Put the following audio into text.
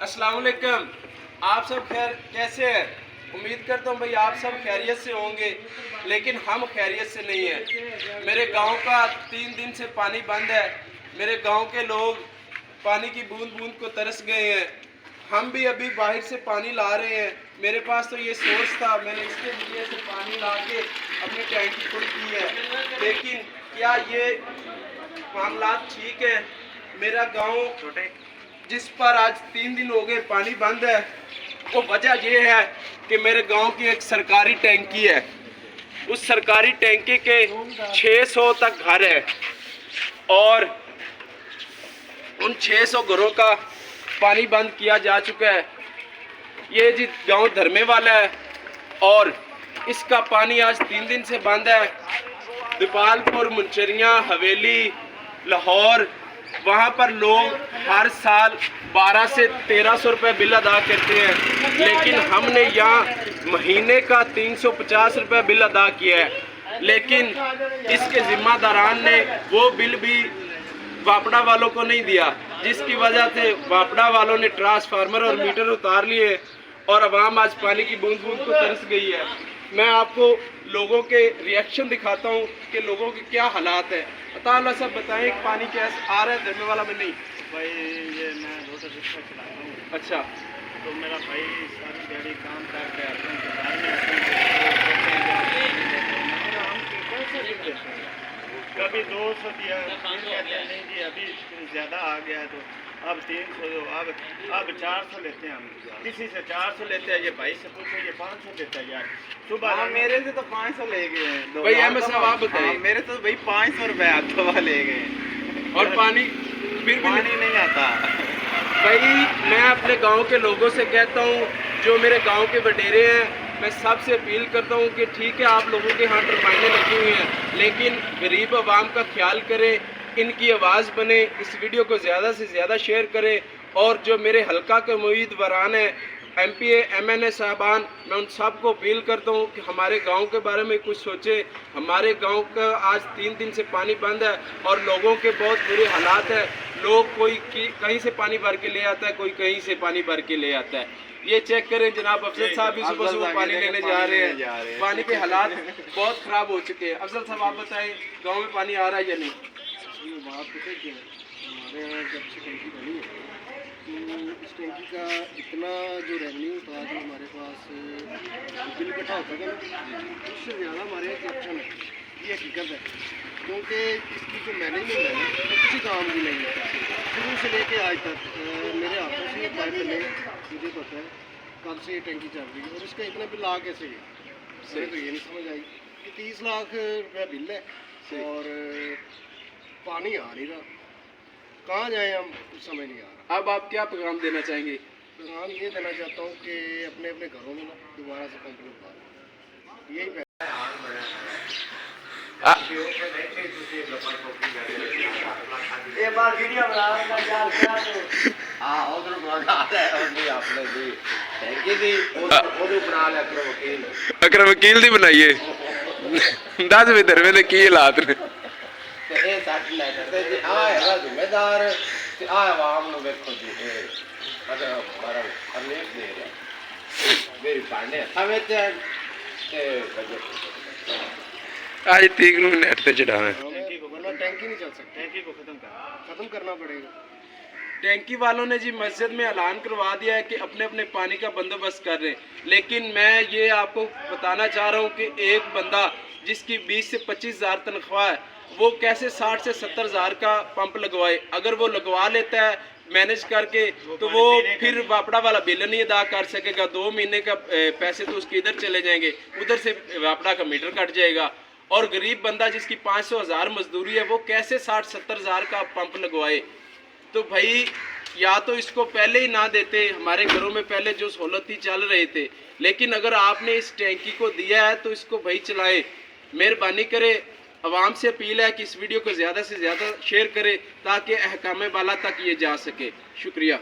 अस्सलाम वालेकुम। आप सब खैर कैसे हैं? उम्मीद करता हूँ भाई आप सब खैरियत से होंगे, लेकिन हम खैरियत से नहीं हैं। मेरे गांव का 3 दिन से पानी बंद है। मेरे गांव के लोग पानी की बूंद बूंद को तरस गए हैं। हम भी अभी बाहर से पानी ला रहे हैं। मेरे पास तो ये सोर्स था, मैंने इसके लिए से पानी ला के अपनी टैंकी फुल की है, लेकिन क्या ये मामला ठीक है? मेरा गांव जिस पर आज 3 दिन हो गए पानी बंद है, वो वजह ये है कि मेरे गांव की एक सरकारी टैंकी है। उस सरकारी टैंकी के 600 तक घर है और उन 600 घरों का पानी बंद किया जा चुका है। ये जी गांव धर्मे वाला है और इसका पानी आज 3 दिन से बंद है। दीपालपुर, मुंशरियाँ, हवेली, लाहौर, वहाँ पर लोग हर साल 1200 से 1300 रुपये बिल अदा करते हैं, लेकिन हमने यहाँ महीने का 350 रुपये बिल अदा किया है। लेकिन इसके जिम्मेदारान ने वो बिल भी वापड़ा वालों को नहीं दिया, जिसकी वजह से वापड़ा वालों ने ट्रांसफार्मर और मीटर उतार लिए और आवाम आज पानी की बूंद बूंद को तरस गई है। मैं आपको लोगों के रिएक्शन दिखाता हूँ कि लोगों के क्या हालात है। अल्लाह सब बताएं पानी कैसे आ रहा है धर्मे वाला में? नहीं भाई, ये मैं रोड रिक्शा चलाता हूँ। अच्छा, तो मेरा भाई सारी दिहाड़ी काम करके आते हैं, कभी 200 दिया, कहते हैं नहीं जी अभी ज़्यादा आ गया है, तो अब 300 दो, अब 400 लेते हैं हम। किसी से 400 लेते हैं, ये भाई से पूछो ये 500 देता है यार। सुबह मेरे से तो 500 ले गए हैं भाई अहमद साहब आप बताइए। मेरे तो भाई 500 रुपए हाथों ले गए और पानी फिर भी पानी नहीं आता। भाई मैं अपने गांव के लोगों से कहता हूं, जो मेरे गांव के वडेरे हैं, मैं सबसे अपील करता हूं कि ठीक है आप लोगों के यहाँ टरबाइनें लगी हुई हैं, लेकिन गरीब आवाम का ख्याल करें, इनकी आवाज़ बने। इस वीडियो को ज़्यादा से ज़्यादा शेयर करें और जो मेरे हलका के उम्मीदवारान हैं, MP MNA साहबान, मैं उन सब को अपील करता हूँ कि हमारे गांव के बारे में कुछ सोचें। हमारे गांव का आज 3 दिन से पानी बंद है और लोगों के बहुत बुरे हालात हैं। लोग कोई कहीं से पानी भर के ले आता है, कोई कहीं से पानी भर के ले आता है। ये चेक करें जनाब, अफजल साहब भी सुबह सुबह पानी लेने जा रहे हैं। पानी के हालात बहुत ख़राब हो चुके हैं। अफजल साहब आप बताएं, गाँव में पानी आ रहा है या नहीं? बात पता क्या है, हमारे यहाँ जब से टैंकी बनी है तो इस टैंकी का इतना जो रेवेन्यू था, जो हमारे पास बिल इकट्ठा होता था ना, उससे ज़्यादा हमारे यहाँ करप्शन है। ये हकीकत है, क्योंकि इसकी जो मैनेजमेंट है वो किसी काम की नहीं है। शुरू से लेके आज तक मेरे हाथों से ये पाइप डले, मुझे पता है कब से ये टैंकी चल रही है और इसका इतना बिल आ कैसे गया, मुझे तो ये नहीं समझ आई कि 30 लाख रुपया बिल है और पानी आ नहीं रहा। कहाँ जाए हम, कुछ समझ नहीं आ रहा। अब आप क्या पैगाम देना चाहेंगे? पैगाम ये देना चाहता हूँ कि अपने अपने घरों में ना दोबारा से पंप लगवा, यही अकरम वकील दी बनाइए। 10 विधर में की हालात ने जिम्मेदार आवाम वेखो जी, मेरी पढ़ने आज 30 नेट पे चढ़ाना है। टैंकी को, वरना टैंकी नहीं चल सकती। टैंकी को खत्म करना पड़ेगा। टैंकी वालों ने जी मस्जिद में ऐलान करवा दिया है कि अपने अपने पानी का बंदोबस्त कर रहे हैं, लेकिन मैं ये आपको बताना चाह रहा हूँ कि एक बंदा जिसकी 20 से 25 हज़ार तनख्वाह है, वो कैसे 60 से 70 हज़ार का पंप लगवाए। अगर वो लगवा लेता है मैनेज करके, तो वो फिर वापड़ा वाला बिल नहीं अदा कर सकेगा। 2 महीने का पैसे तो उसके इधर चले जाएंगे, उधर से वापड़ा का मीटर कट जाएगा। और गरीब बंदा जिसकी 500 हज़ार मजदूरी है, वो कैसे 60-70 हज़ार का पंप लगवाए? तो भाई या तो इसको पहले ही ना देते, हमारे घरों में पहले जो सहूलत थी चल रहे थे, लेकिन अगर आपने इस टैंकी को दिया है तो इसको भाई चलाएं। मेहरबानी करें, आवाम से अपील है कि इस वीडियो को ज़्यादा से ज़्यादा शेयर करें ताकि अहकाम बाला तक ये जा सके। शुक्रिया।